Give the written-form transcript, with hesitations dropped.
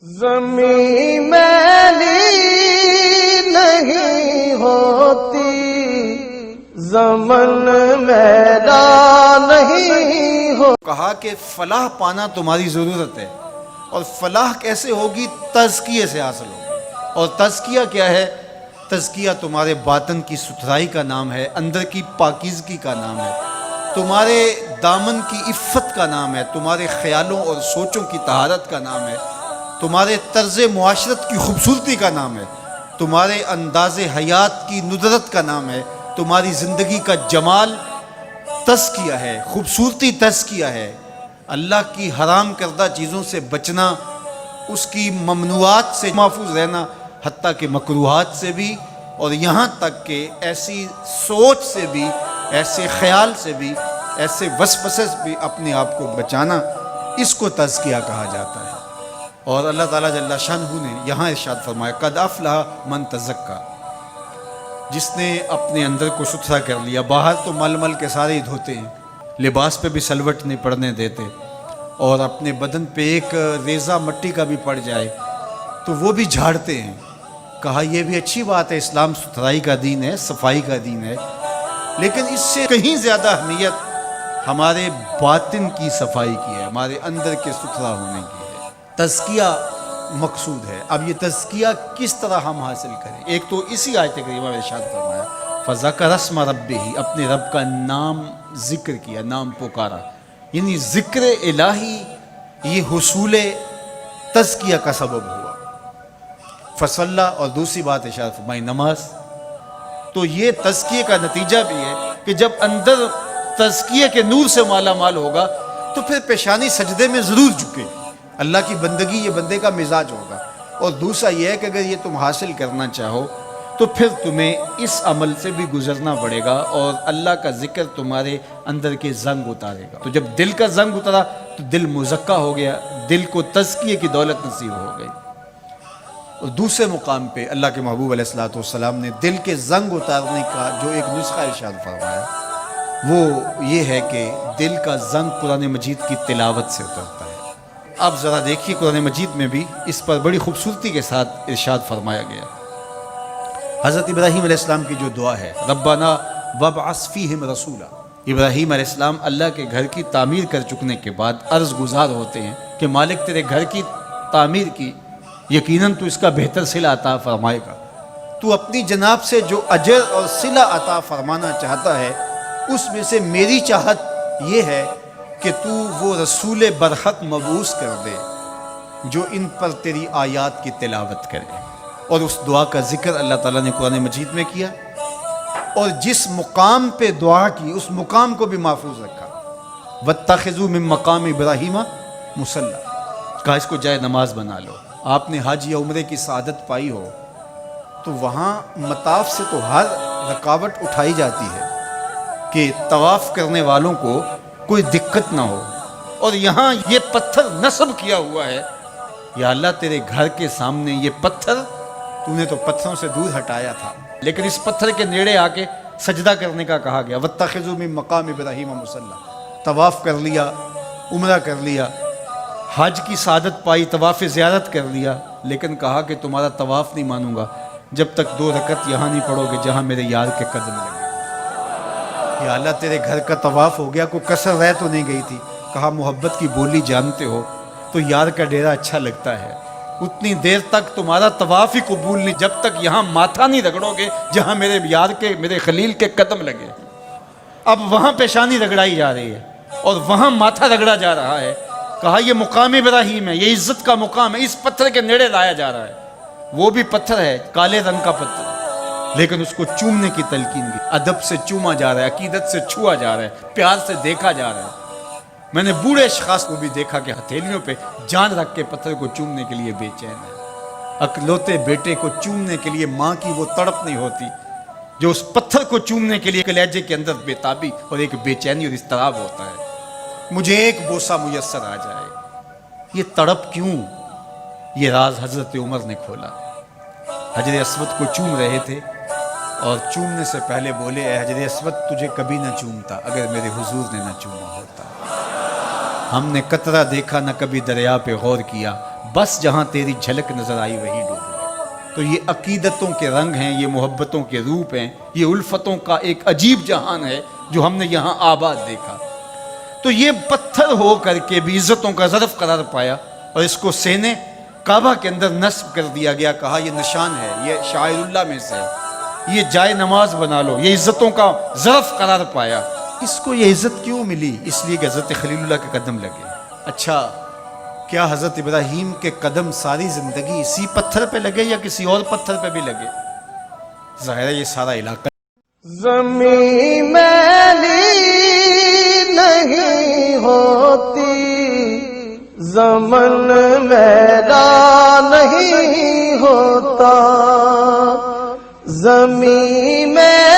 زمین میلی نہیں ہوتی، زمن میلا نہیں ہو. کہا کہ فلاح پانا تمہاری ضرورت ہے، اور فلاح کیسے ہوگی؟ تزکیے سے حاصل ہوگی. اور تزکیہ کیا ہے؟ تزکیہ تمہارے باطن کی ستھرائی کا نام ہے، اندر کی پاکیزگی کا نام ہے، تمہارے دامن کی عفت کا نام ہے، تمہارے خیالوں اور سوچوں کی طہارت کا نام ہے، تمہارے طرز معاشرت کی خوبصورتی کا نام ہے، تمہارے انداز حیات کی ندرت کا نام ہے، تمہاری زندگی کا جمال تزکیہ ہے، خوبصورتی تزکیہ ہے. اللہ کی حرام کردہ چیزوں سے بچنا، اس کی ممنوعات سے محفوظ رہنا، حتیٰ کہ مکروہات سے بھی، اور یہاں تک کہ ایسی سوچ سے بھی، ایسے خیال سے بھی، ایسے وسوسے سے بھی اپنے آپ کو بچانا، اس کو تزکیہ کہا جاتا ہے. اور اللہ تعالیٰ جل شانہ نے یہاں ارشاد فرمایا قد افلح من تزکا، جس نے اپنے اندر کو ستھرا کر لیا. باہر تو مل مل کے سارے ہی دھوتے ہیں، لباس پہ بھی سلوٹ نہیں پڑنے دیتے، اور اپنے بدن پہ ایک ریزہ مٹی کا بھی پڑ جائے تو وہ بھی جھاڑتے ہیں. کہا یہ بھی اچھی بات ہے، اسلام ستھرائی کا دین ہے، صفائی کا دین ہے، لیکن اس سے کہیں زیادہ اہمیت ہمارے باطن کی صفائی کی ہے، ہمارے اندر کے ستھرا ہونے کی ہے. تزکیہ مقصود ہے. اب یہ تزکیہ کس طرح ہم حاصل کریں؟ ایک تو اسی آیت کریمہ میں ارشاد فرمایا فذکر اسم ربہ، اپنے رب کا نام ذکر کیا، نام پکارا، یعنی ذکر الہی یہ حصول تزکیہ کا سبب ہوا. فصلی، اور دوسری بات ارشاد فرمائی نماز. تو یہ تزکیے کا نتیجہ بھی ہے کہ جب اندر تزکیے کے نور سے مالا مال ہوگا تو پھر پیشانی سجدے میں ضرور جھکے. اللہ کی بندگی یہ بندے کا مزاج ہوگا. اور دوسرا یہ ہے کہ اگر یہ تم حاصل کرنا چاہو تو پھر تمہیں اس عمل سے بھی گزرنا پڑے گا، اور اللہ کا ذکر تمہارے اندر کے زنگ اتارے گا. تو جب دل کا زنگ اترا تو دل مزکہ ہو گیا، دل کو تزکیے کی دولت نصیب ہو گئی. اور دوسرے مقام پہ اللہ کے محبوب علیہ الصلوۃ والسلام نے دل کے زنگ اتارنے کا جو ایک نسخہ ارشاد فرمایا وہ یہ ہے کہ دل کا زنگ قرآن مجید کی تلاوت سے اترتا ہے. اب ذرا دیکھیے قرآن مجید میں بھی اس پر بڑی خوبصورتی کے ساتھ ارشاد فرمایا گیا. حضرت ابراہیم علیہ السلام کی جو دعا ہے ربنا وابعث فیہم رسولا، ابراہیم علیہ السلام اللہ کے گھر کی تعمیر کر چکنے کے بعد عرض گزار ہوتے ہیں کہ مالک تیرے گھر کی تعمیر کی، یقیناً تو اس کا بہتر صلہ عطا فرمائے گا. تو اپنی جناب سے جو اجر اور صلہ عطا فرمانا چاہتا ہے اس میں سے میری چاہت یہ ہے کہ تو وہ رسول برحق مبعوث کر دے جو ان پر تیری آیات کی تلاوت کرے. اور اس دعا کا ذکر اللہ تعالیٰ نے قرآن مجید میں کیا، اور جس مقام پہ دعا کی اس مقام کو بھی محفوظ رکھا. واتخذوا من مقام ابراہیم مصلی، کہا اس کو جائے نماز بنا لو. آپ نے حج یا عمرے کی سعادت پائی ہو تو وہاں مطاف سے تو ہر رکاوٹ اٹھائی جاتی ہے کہ طواف کرنے والوں کو کوئی دقت نہ ہو، اور یہاں یہ پتھر نصب کیا ہوا ہے. یا اللہ تیرے گھر کے سامنے یہ پتھر تو نے تو پتھروں سے دور ہٹایا تھا، لیکن اس پتھر کے نیڑے آ کے سجدہ کرنے کا کہا گیا. واتخذوا من مقام ابراہیم مصلی، طواف کر لیا، عمرہ کر لیا، حج کی سعادت پائی، طواف زیارت کر لیا، لیکن کہا کہ تمہارا طواف نہیں مانوں گا جب تک 2 رکعت یہاں نہیں پڑھو گے جہاں میرے یار کے قدم لگے. یا اللہ تیرے گھر کا طواف ہو گیا، کوئی کسر رہ تو نہیں گئی تھی. کہا محبت کی بولی جانتے ہو تو یار کا ڈیرا اچھا لگتا ہے، اتنی دیر تک تمہارا طواف ہی قبول نہیں جب تک یہاں ماتھا نہیں رگڑو گے جہاں میرے یار کے، میرے خلیل کے قدم لگے. اب وہاں پیشانی رگڑائی جا رہی ہے اور وہاں ماتھا رگڑا جا رہا ہے. کہا یہ مقام ابراہیم ہے، یہ عزت کا مقام ہے، اس پتھر کے نیڑے لایا جا رہا ہے. وہ بھی پتھر ہے، کالے رنگ کا پتھر، لیکن اس کو چومنے کی تلقین کی، ادب سے چوما جا رہا ہے، عقیدت سے چھوا جا رہا ہے، پیار سے دیکھا جا رہا ہے. میں نے بوڑھے اشخاص کو بھی دیکھا کہ ہتھیلیوں پہ جان رکھ کے پتھر کو چومنے کے لیے بے چین ہے. اکلوتے بیٹے کو چومنے کے لیے ماں کی وہ تڑپ نہیں ہوتی جو اس پتھر کو چومنے کے لیے کلیجے کے اندر بے تابی اور ایک بے چینی اور اضطراب ہوتا ہے. مجھے ایک بوسہ میسر آ جائے. یہ تڑپ کیوں؟ یہ راز حضرت عمر نے کھولا. حجر اسود کو چوم رہے تھے اور چومنے سے پہلے بولے اے حجر اسود تجھے کبھی نہ چومتا اگر میرے حضور نے نہ چوما ہوتا. ہم نے قطرہ دیکھا نہ کبھی دریا پہ غور کیا، بس جہاں تیری جھلک نظر آئی وہیں ڈوب گئے. تو یہ عقیدتوں کے رنگ ہیں, یہ محبتوں کے روپ ہیں, یہ الفتوں کا ایک عجیب جہان ہے جو ہم نے یہاں آباد دیکھا. تو یہ پتھر ہو کر کے بھی عزتوں کا ظرف قرار پایا, اور اس کو سینے کعبہ کے اندر نصب کر دیا گیا. کہا یہ نشان ہے, یہ شاعر اللہ میں سے ہے, یہ جائے نماز بنا لو. یہ عزتوں کا ظرف قرار پایا. اس کو یہ عزت کیوں ملی؟ اس لیے کہ حضرت خلیل اللہ کے قدم لگے. اچھا, کیا حضرت ابراہیم کے قدم ساری زندگی اسی پتھر پہ لگے یا کسی اور پتھر پہ بھی لگے؟ ظاہر ہے یہ سارا علاقہ زمین میلی نہیں ہوتی, زمن میلا نہیں ہوتا, زمین میں